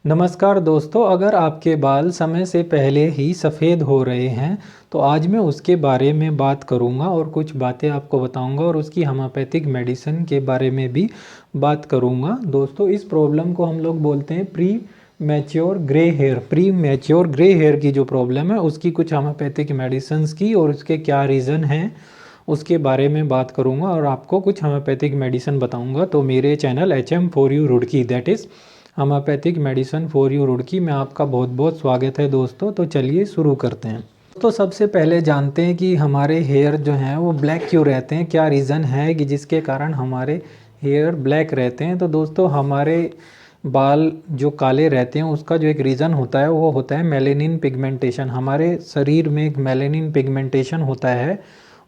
नमस्कार दोस्तों, अगर आपके बाल समय से पहले ही सफ़ेद हो रहे हैं तो आज मैं उसके बारे में बात करूंगा और कुछ बातें आपको बताऊंगा और उसकी होम्योपैथिक मेडिसिन के बारे में भी बात करूंगा। दोस्तों, इस प्रॉब्लम को हम लोग बोलते हैं प्री मैच्योर ग्रे हेयर की जो प्रॉब्लम है उसकी कुछ होम्योपैथिक मेडिसिन की और उसके क्या रीज़न हैं उसके बारे में बात करूंगा और आपको कुछ होम्योपैथिक मेडिसिन बताऊंगा। तो मेरे channel HM4U Roorkee, that is homeopathic medicine for you Roorkee में आपका बहुत बहुत स्वागत है दोस्तों। तो चलिए शुरू करते हैं। तो सबसे पहले जानते हैं कि हमारे हेयर जो हैं वो ब्लैक क्यों रहते हैं, क्या रीज़न है कि जिसके कारण हमारे हेयर ब्लैक रहते हैं। तो दोस्तों, हमारे बाल जो काले रहते हैं उसका जो एक रीज़न होता है वो होता है मेलेनिन पिगमेंटेशन। हमारे शरीर में एक मेलेनिन पिगमेंटेशन होता है,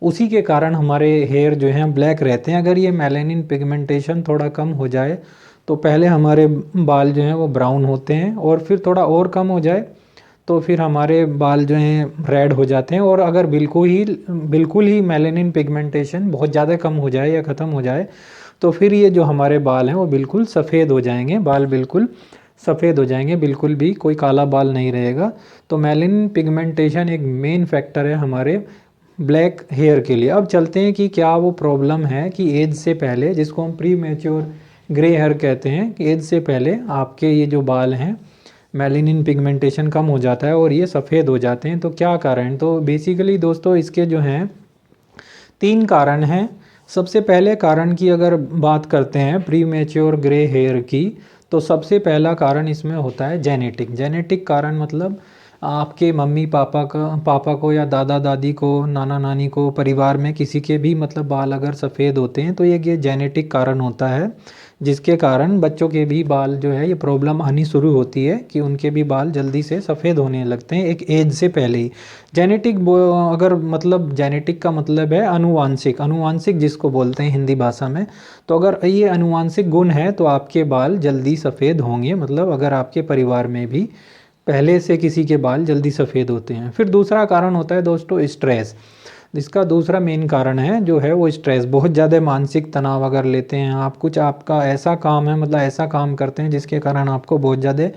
उसी के कारण हमारे हेयर जो हैं ब्लैक रहते हैं। अगर ये मेलेनिन पिगमेंटेशन थोड़ा कम हो जाए तो पहले हमारे बाल जो हैं वो ब्राउन होते हैं और फिर थोड़ा और कम हो जाए तो फिर हमारे बाल जो हैं रेड हो जाते हैं। और अगर बिल्कुल ही मेलेनिन पिगमेंटेशन बहुत ज़्यादा कम हो जाए या ख़त्म हो जाए तो फिर ये जो हमारे बाल हैं वो बिल्कुल सफ़ेद हो जाएंगे। बाल बिल्कुल सफ़ेद हो जाएंगे, बिल्कुल भी कोई काला बाल नहीं रहेगा। तो मेलेनिन पिगमेंटेशन एक मेन फैक्टर है हमारे ब्लैक हेयर के लिए। अब चलते हैं कि क्या वो प्रॉब्लम है कि एज से पहले, जिसको हम प्री मैच्योर ग्रे हेयर कहते हैं, कि एज से पहले आपके ये जो बाल हैं मेलेनिन पिगमेंटेशन कम हो जाता है और ये सफ़ेद हो जाते हैं। तो क्या कारण? तो बेसिकली दोस्तों इसके जो हैं 3 कारण हैं। सबसे पहले कारण की अगर बात करते हैं प्री मैच्योर ग्रे हेयर की, तो सबसे पहला कारण इसमें होता है जेनेटिक कारण। मतलब आपके मम्मी पापा को या दादा दादी को, नाना नानी को, परिवार में किसी के भी मतलब बाल अगर सफ़ेद होते हैं तो ये जेनेटिक कारण होता है, जिसके कारण बच्चों के भी बाल जो है ये प्रॉब्लम आनी शुरू होती है कि उनके भी बाल जल्दी से सफ़ेद होने लगते हैं एक एज से पहले ही। अगर मतलब जेनेटिक का मतलब है अनुवांशिक जिसको बोलते हैं हिंदी भाषा में। तो अगर ये अनुवांशिक गुण है तो आपके बाल जल्दी सफ़ेद होंगे, मतलब अगर आपके परिवार में भी पहले से किसी के बाल जल्दी सफ़ेद होते हैं। फिर दूसरा कारण होता है दोस्तों स्ट्रेस। इसका दूसरा मेन कारण है जो है वो स्ट्रेस। बहुत ज़्यादा मानसिक तनाव अगर लेते हैं आप, कुछ आपका ऐसा काम है, मतलब ऐसा काम करते हैं जिसके कारण आपको बहुत ज़्यादा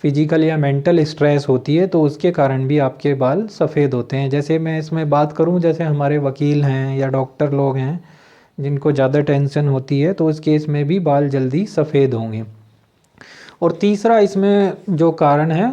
फिजिकल या मेंटल स्ट्रेस होती है, तो उसके कारण भी आपके बाल सफ़ेद होते हैं। जैसे मैं इसमें बात करूं, जैसे हमारे वकील हैं या डॉक्टर लोग हैं जिनको ज़्यादा टेंशन होती है तो उस केस में भी बाल जल्दी सफ़ेद होंगे। और तीसरा इसमें जो कारण है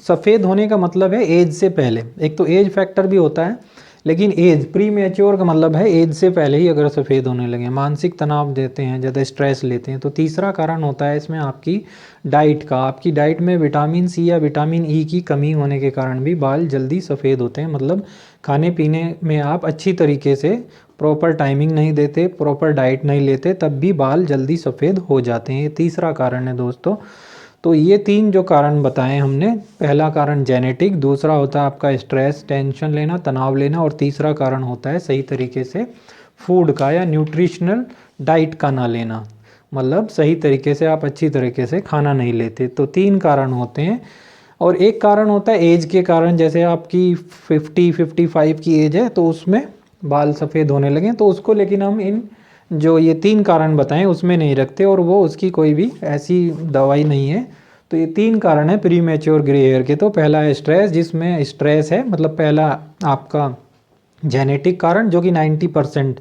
सफ़ेद होने का मतलब है एज से पहले। एक तो एज फैक्टर भी होता है, लेकिन एज प्री मैच्योर का मतलब है एज से पहले ही अगर सफ़ेद होने लगे, मानसिक तनाव देते हैं, ज़्यादा स्ट्रेस लेते हैं। तो तीसरा कारण होता है इसमें आपकी डाइट का। आपकी डाइट में विटामिन सी या विटामिन ई की कमी होने के कारण भी बाल जल्दी सफ़ेद होते हैं। मतलब खाने पीने में आप अच्छी तरीके से प्रॉपर टाइमिंग नहीं देते, प्रॉपर डाइट नहीं लेते, तब भी बाल जल्दी सफ़ेद हो जाते हैं। ये तीसरा कारण है दोस्तों। तो ये 3 जो कारण बताएं हमने, पहला कारण जेनेटिक, दूसरा होता है आपका स्ट्रेस, टेंशन लेना, तनाव लेना, और तीसरा कारण होता है सही तरीके से फूड का या न्यूट्रिशनल डाइट का ना लेना। मतलब सही तरीके से आप अच्छी तरीके से खाना नहीं लेते। तो 3 कारण होते हैं। और एक कारण होता है एज के कारण। जैसे आपकी 50-55 की एज है तो उसमें बाल सफ़ेद होने लगे तो उसको, लेकिन हम इन जो ये 3 कारण बताएं उसमें नहीं रखते और वो उसकी कोई भी ऐसी दवाई नहीं है। तो ये 3 कारण है प्री मैच्योर ग्रे हेयर के। तो पहला है स्ट्रेस, जिसमें स्ट्रेस है, मतलब पहला आपका जेनेटिक कारण जो कि 90%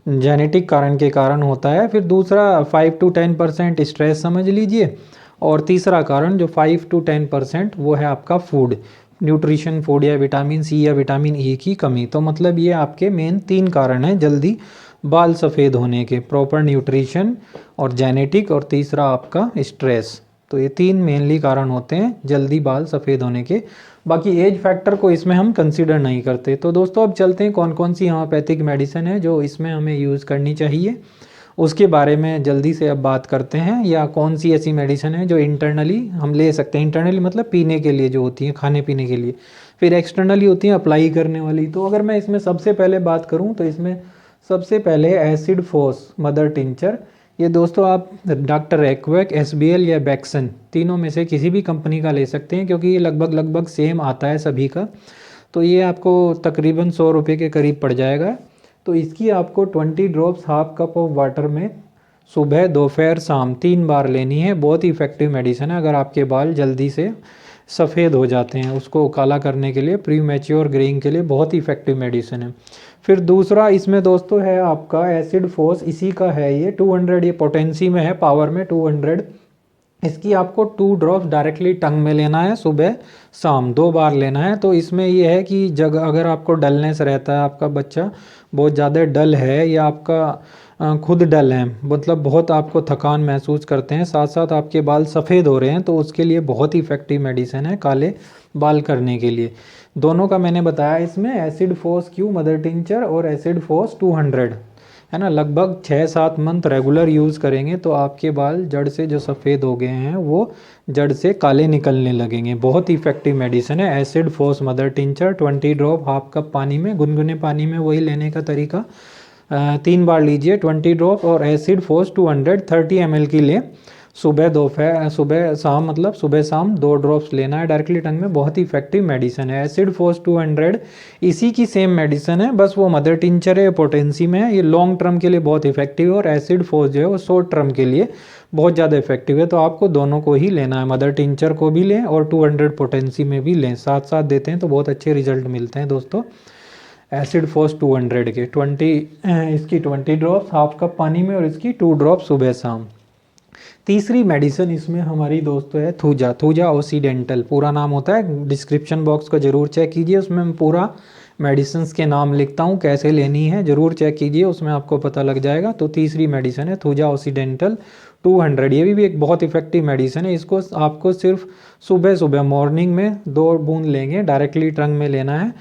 जेनेटिक कारण के कारण होता है। फिर दूसरा 5-10% स्ट्रेस समझ लीजिए। और तीसरा कारण जो 5-10% वो है आपका फूड, न्यूट्रिशन फूड या विटामिन सी या विटामिन ई की कमी। तो मतलब ये आपके मेन 3 कारण हैं जल्दी बाल सफ़ेद होने के, प्रॉपर न्यूट्रिशन और जेनेटिक और तीसरा आपका स्ट्रेस। तो ये 3 मेनली कारण होते हैं जल्दी बाल सफ़ेद होने के। बाकी एज फैक्टर को इसमें हम कंसीडर नहीं करते। तो दोस्तों अब चलते हैं कौन कौन सी होम्योपैथिक मेडिसिन है जो इसमें हमें यूज़ करनी चाहिए, उसके बारे में जल्दी से अब बात करते हैं। या कौन सी ऐसी मेडिसिन है जो इंटरनली हम ले सकते हैं। इंटरनली मतलब पीने के लिए जो होती है, खाने पीने के लिए। फिर एक्सटर्नली होती है अप्लाई करने वाली। तो अगर मैं इसमें सबसे पहले बात करूँ तो इसमें सबसे पहले एसिड फोस मदर टिंचर। ये दोस्तों आप डॉक्टर एक्वेक, SBL या बैक्सन तीनों में से किसी भी कंपनी का ले सकते हैं, क्योंकि ये लगभग सेम आता है सभी का। तो ये आपको तकरीबन 100 रुपये के करीब पड़ जाएगा। तो इसकी आपको 20 drops half cup of water में सुबह दोपहर शाम 3 बार लेनी है। बहुत ही इफ़ेक्टिव मेडिसिन है अगर आपके बाल जल्दी से सफ़ेद हो जाते हैं, उसको काला करने के लिए, प्री मैच्योर ग्रेइंग के लिए बहुत ही इफ़ेक्टिव मेडिसिन है। फिर दूसरा इसमें दोस्तों है आपका एसिड फोस, इसी का है ये 200, ये पोटेंसी में है, पावर में 200। इसकी आपको 2 ड्रॉप्स डायरेक्टली टंग में लेना है, सुबह शाम 2 बार लेना है। तो इसमें ये है कि जगह अगर आपको डलनेस रहता है, आपका बच्चा बहुत ज़्यादा डल है या आपका खुद डल है, मतलब बहुत आपको थकान महसूस करते हैं, साथ साथ आपके बाल सफ़ेद हो रहे हैं, तो उसके लिए बहुत ही इफ़ेक्टिव मेडिसिन है काले बाल करने के लिए। दोनों का मैंने बताया इसमें, एसिड फोस क्यू मदर टिंचर और एसिड फोस 200 है ना। लगभग 6-7 मंथ रेगुलर यूज़ करेंगे तो आपके बाल जड़ से जो सफ़ेद हो गए हैं वो जड़ से काले निकलने लगेंगे। बहुत ही इफेक्टिव मेडिसिन है acid phos mother tincture. 20 drop half cup पानी में, गुनगुने पानी में, वही लेने का तरीका 3 बार लीजिए 20 ड्रॉप। और एसिड फोस 200 30 ml की ले, सुबह दोपहर सुबह शाम, मतलब सुबह शाम 2 ड्रॉप्स लेना है डायरेक्टली टंग में। बहुत ही इफेक्टिव मेडिसिन है एसिड फोस 200। इसी की सेम मेडिसिन है, बस वो मदर टिंचर है, पोटेंसी में है। ये लॉन्ग टर्म के लिए बहुत इफेक्टिव है और एसिड फोस जो है वो शॉर्ट टर्म के लिए बहुत ज़्यादा इफेक्टिव है। तो आपको दोनों को ही लेना है, मदर टिंचर को भी लें और 200 पोटेंसी में भी लें, साथ साथ देते हैं तो बहुत अच्छे रिजल्ट मिलते हैं दोस्तों। एसिड फोस 200 के इसकी 20 ड्रॉप्स हाफ कप पानी में और इसकी 2 ड्रॉप सुबह शाम। तीसरी मेडिसिन इसमें हमारी दोस्तों है थूजा, थूजा ओसीडेंटल पूरा नाम होता है। डिस्क्रिप्शन बॉक्स को ज़रूर चेक कीजिए, उसमें मैं पूरा मेडिसिन के नाम लिखता हूँ, कैसे लेनी है ज़रूर चेक कीजिए, उसमें आपको पता लग जाएगा। तो तीसरी मेडिसिन है थूजा ओसीडेंटल 200। ये भी एक बहुत इफेक्टिव मेडिसिन है। इसको आपको सिर्फ सुबह सुबह मॉर्निंग में 2 बूंद लेंगे, डायरेक्टली टंग में लेना है।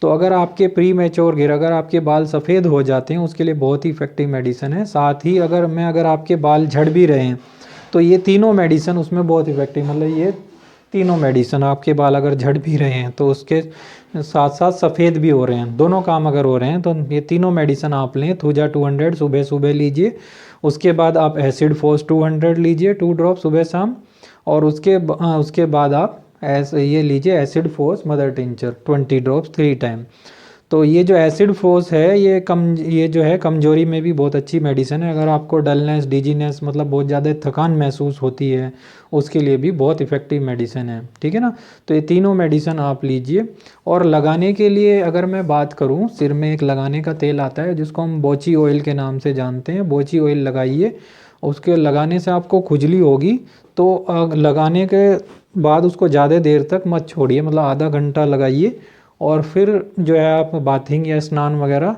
तो अगर आपके प्री मैच्योर गिर, अगर आपके बाल सफ़ेद हो जाते हैं, उसके लिए बहुत ही इफेक्टिव मेडिसिन है। साथ ही अगर आपके बाल झड़ भी रहे हैं तो ये तीनों मेडिसिन उसमें बहुत इफेक्टिव, मतलब ये तीनों मेडिसिन आपके बाल अगर झड़ भी रहे हैं तो उसके साथ साथ सफ़ेद भी हो रहे हैं, दोनों काम अगर हो रहे हैं तो ये तीनों मेडिसिन आप लें। थूजा 200 सुबह सुबह लीजिए, उसके बाद आप एसिड फोस 200 लीजिए 2 ड्रॉप सुबह शाम, और उसके बाद आप ऐसे ये लीजिए acid phos mother tincture 20 drops 3 time. तो ये जो एसिड फोस है ये जो है कमजोरी में भी बहुत अच्छी मेडिसिन है। अगर आपको डलनेस, डिजीनेस, मतलब बहुत ज़्यादा थकान महसूस होती है, उसके लिए भी बहुत इफ़ेक्टिव मेडिसिन है, ठीक है ना। तो ये तीनों मेडिसिन आप लीजिए। और लगाने के लिए अगर मैं बात करूँ, सिर में एक लगाने का तेल आता है जिसको हम बोची ऑयल के नाम से जानते हैं, बोची ऑयल लगाइए। उसके लगाने से आपको खुजली होगी, तो लगाने के बाद उसको ज़्यादा देर तक मत छोड़िए, मतलब आधा घंटा लगाइए और फिर जो है आप बाथिंग या स्नान वगैरह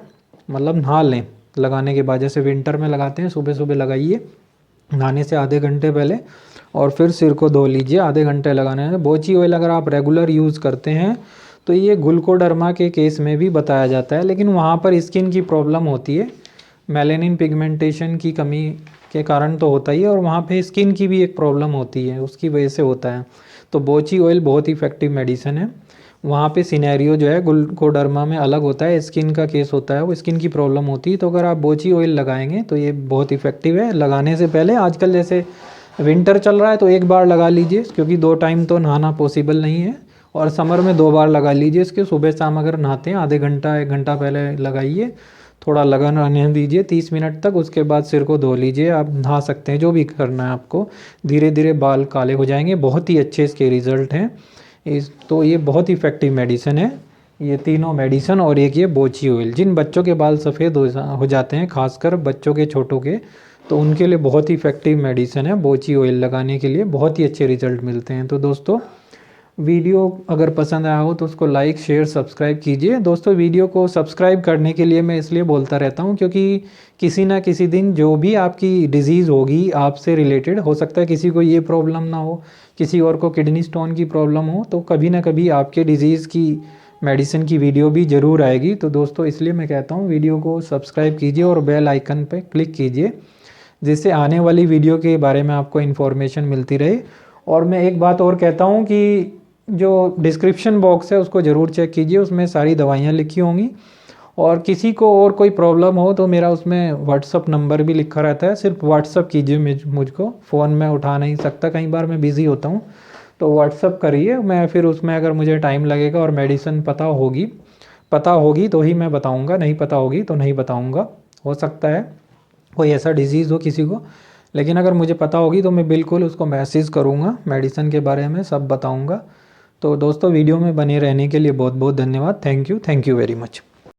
मतलब नहा लें लगाने के बाद। जैसे विंटर में लगाते हैं, सुबह सुबह लगाइए नहाने से आधे घंटे पहले, और फिर सिर को धो लीजिए आधे घंटे लगाने में। बोची ऑयल अगर आप रेगुलर यूज़ करते हैं तो ये ग्लूकोडर्मा के केस में भी बताया जाता है, लेकिन वहाँ पर स्किन की प्रॉब्लम होती है, मेलेनिन पिगमेंटेशन की कमी के कारण तो होता ही है, और वहाँ पे स्किन की भी एक प्रॉब्लम होती है, उसकी वजह से होता है। तो बोची ऑयल बहुत इफेक्टिव मेडिसिन है। वहाँ पे सिनेरियो जो है ग्लूकोडर्मा में अलग होता है, स्किन का केस होता है, वो स्किन की प्रॉब्लम होती है। तो अगर आप बोची ऑयल लगाएंगे तो ये बहुत इफेक्टिव है। लगाने से पहले, आजकल जैसे विंटर चल रहा है तो 1 बार लगा लीजिए, क्योंकि 2 टाइम तो नहाना पॉसिबल नहीं है, और समर में 2 बार लगा लीजिए इसके। सुबह शाम अगर नहाते हैं आधे घंटा 1 घंटा पहले लगाइए, थोड़ा लगा रहने दीजिए 30 मिनट तक, उसके बाद सिर को धो लीजिए। आप नहा सकते हैं, जो भी करना है आपको, धीरे धीरे बाल काले हो जाएंगे। बहुत ही अच्छे इसके रिज़ल्ट हैं। तो ये बहुत इफेक्टिव मेडिसिन है, ये तीनों मेडिसिन और एक ये बोची ऑयल। जिन बच्चों के बाल सफ़ेद हो जाते हैं, खासकर बच्चों के, छोटों के, तो उनके लिए बहुत ही इफेक्टिव मेडिसिन है बोची ऑयल। लगाने के लिए बहुत ही अच्छे रिजल्ट मिलते हैं। तो दोस्तों वीडियो अगर पसंद आया हो तो उसको लाइक, शेयर, सब्सक्राइब कीजिए। दोस्तों वीडियो को सब्सक्राइब करने के लिए मैं इसलिए बोलता रहता हूँ क्योंकि किसी ना किसी दिन जो भी आपकी डिज़ीज़ होगी आपसे रिलेटेड, हो सकता है किसी को ये प्रॉब्लम ना हो, किसी और को किडनी स्टोन की प्रॉब्लम हो, तो कभी ना कभी आपके डिज़ीज़ की मेडिसिन की वीडियो भी ज़रूर आएगी। तो दोस्तों इसलिए मैं कहता हूँ वीडियो को सब्सक्राइब कीजिए और बेल आइकन पर क्लिक कीजिए, जिससे आने वाली वीडियो के बारे में आपको इन्फॉर्मेशन मिलती रहे। और मैं एक बात और कहता हूँ कि जो डिस्क्रिप्शन बॉक्स है उसको ज़रूर चेक कीजिए, उसमें सारी दवाइयाँ लिखी होंगी। और किसी को और कोई प्रॉब्लम हो तो मेरा उसमें व्हाट्सअप नंबर भी लिखा रहता है, सिर्फ व्हाट्सअप कीजिए मुझको। फ़ोन में उठा नहीं सकता, कई बार मैं बिज़ी होता हूँ, तो व्हाट्सअप करिए। मैं फिर उसमें अगर मुझे टाइम लगेगा और मेडिसिन पता होगी तो ही मैं बताऊँगा, नहीं पता होगी तो नहीं बताऊँगा। हो सकता है कोई ऐसा डिज़ीज़ हो किसी को लेकिन अगर मुझे पता होगी तो मैं बिल्कुल उसको मैसेज करूँगा, मेडिसिन के बारे में सब बताऊँगा। तो दोस्तों वीडियो में बने रहने के लिए बहुत बहुत धन्यवाद। Thank you very much.